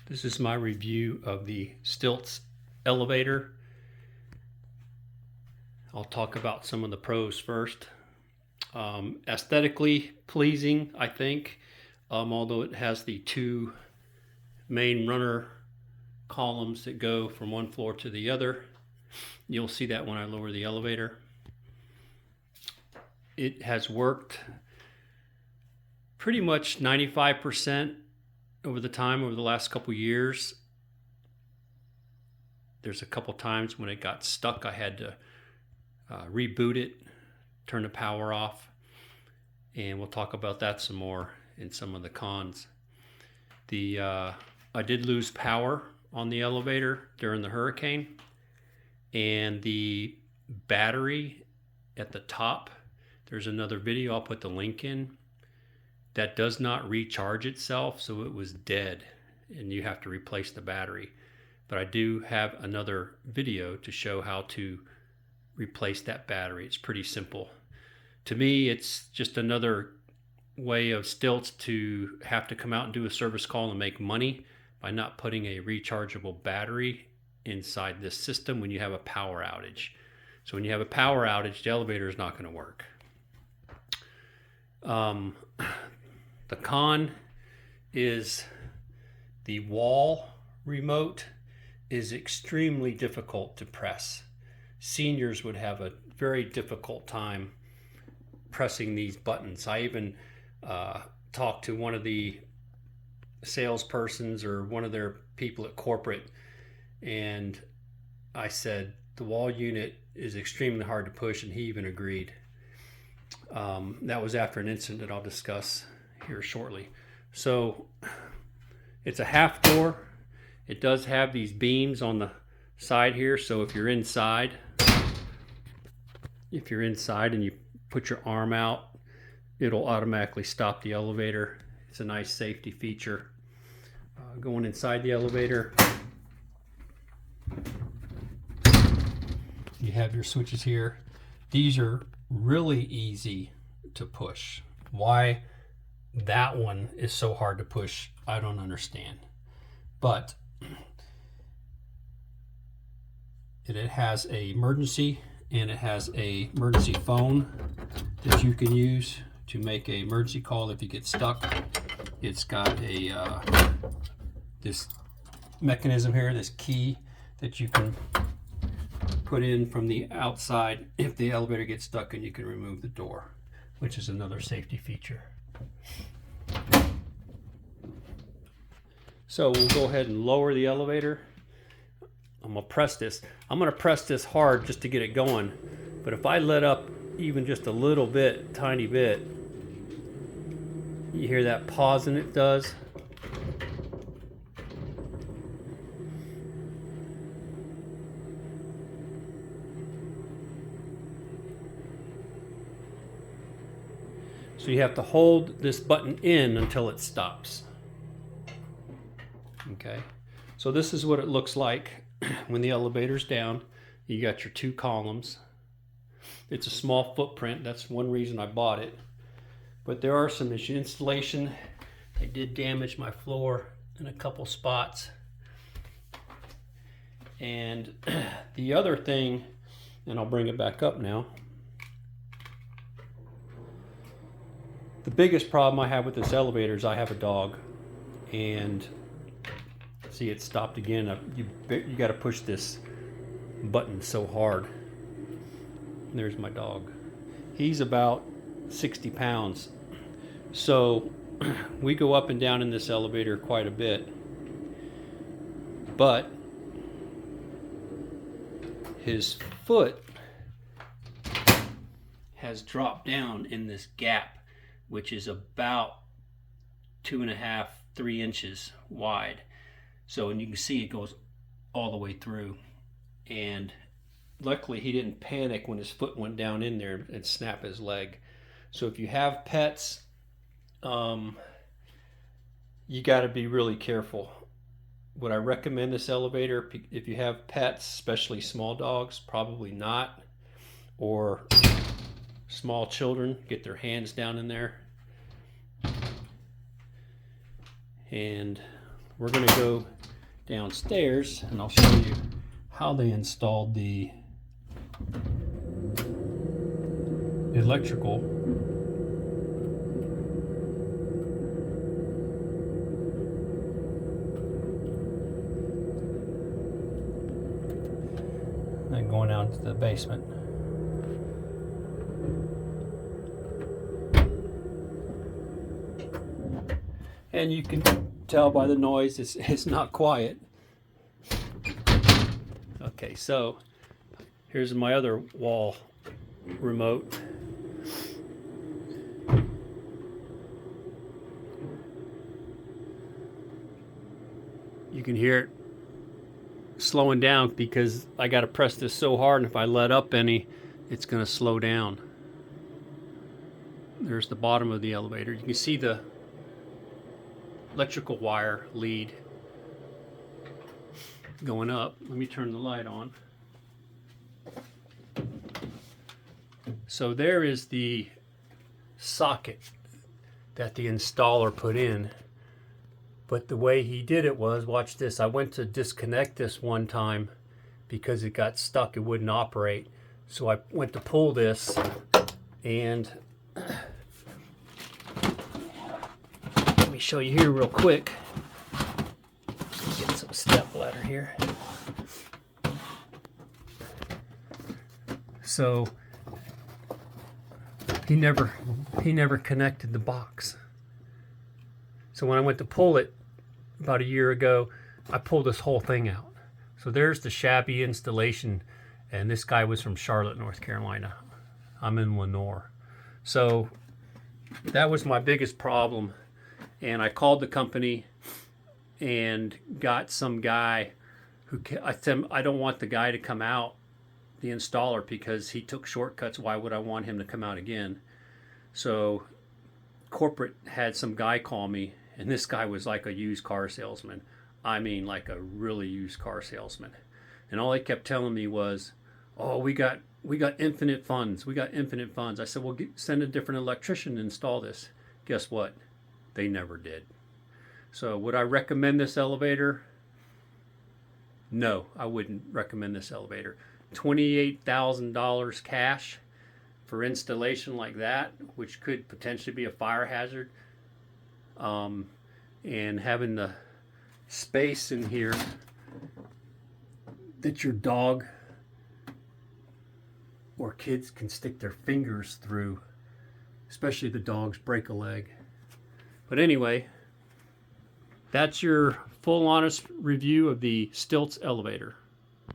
This is my review of the Stiltz elevator. I'll talk about some of the pros first. Aesthetically pleasing, I think, although it has the two main runner columns that go from one floor to the other. You'll see that when I lower the elevator. It has worked pretty much 95% over the last couple years. There's a couple times when it got stuck. I had to reboot it, turn the power off, and we'll talk about that some more in some of the cons. I did lose power on the elevator during the hurricane, and the battery at the top, there's another video, I'll put the link in, that does not recharge itself, so it was dead and you have to replace the battery. But I do have another video to show how to replace that battery. It's pretty simple. To me, it's just another way of Stiltz to have to come out and do a service call and make money by not putting a rechargeable battery inside this system when you have a power outage. So when you have a power outage, the elevator is not going to work. The con is the wall remote is extremely difficult to press. Seniors would have a very difficult time pressing these buttons. I even talked to one of the salespersons or one of their people at corporate, and I said the wall unit is extremely hard to push, and he even agreed. That was after an incident that I'll discuss here shortly. So it's a half door. It does have these beams on the side here, so if you're inside and you put your arm out, it'll automatically stop the elevator. It's a nice safety feature. Going inside the elevator, you have your switches here. These are really easy to push. Why that one is so hard to push, I don't understand. But it has an emergency, and it has a emergency phone that you can use to make an emergency call if you get stuck. It's got a this mechanism here, this key that you can put in from the outside if the elevator gets stuck, and you can remove the door, which is another safety feature. So we'll go ahead and lower the elevator. I'm gonna press this. I'm gonna press this hard just to get it going. But if I let up even just a little bit, tiny bit, you hear that pausing it does? So you have to hold this button in until it stops. Okay, so this is what it looks like when the elevator's down. You got your two columns. It's a small footprint. That's one reason I bought it. But there are some installation. I did damage my floor in a couple spots. And the other thing, and I'll bring it back up now. The biggest problem I have with this elevator is I have a dog, and see, it stopped again. You got to push this button so hard. There's my dog. He's about 60 pounds. So we go up and down in this elevator quite a bit. But his foot has dropped down in this gap, which is about 2.5, 3 inches wide. So, and you can see it goes all the way through. And luckily he didn't panic when his foot went down in there and snap his leg. So if you have pets, you got to be really careful. Would I recommend this elevator if you have pets, especially small dogs? Probably not. Or small children, get their hands down in there. And we're going to go downstairs and I'll show you how they installed the electrical. And going down to the basement. And you can tell by the noise it's not quiet. Okay, so here's my other wall remote. You can hear it slowing down because I got to press this so hard, and if I let up any, it's going to slow down. There's the bottom of the elevator. You can see the electrical wire lead going up. Let me turn the light on. So there is the socket that the installer put in. But the way he did it was, watch this, I went to disconnect this one time because it got stuck, it wouldn't operate. So I went to pull this, and let me show you here real quick. Get some step ladder here. So he never connected the box. So when I went to pull it about a year ago, I pulled this whole thing out. So there's the shabby installation, and this guy was from Charlotte, North Carolina. I'm in Lenore. So that was my biggest problem, and I called the company and got some guy who, I said, I don't want the guy to come out, the installer, because he took shortcuts. Why would I want him to come out again? So corporate had some guy call me, and this guy was like a used car salesman. I mean, like a really used car salesman. And all he kept telling me was, oh, we got infinite funds. We got infinite funds. I said, well, send a different electrician to install this. Guess what? They never did. So would I recommend this elevator? No, I wouldn't recommend this elevator. $28,000 cash for installation like that, which could potentially be a fire hazard. And having the space in here that your dog or kids can stick their fingers through, especially the dogs break a leg. But anyway, that's your full honest review of the Stiltz elevator.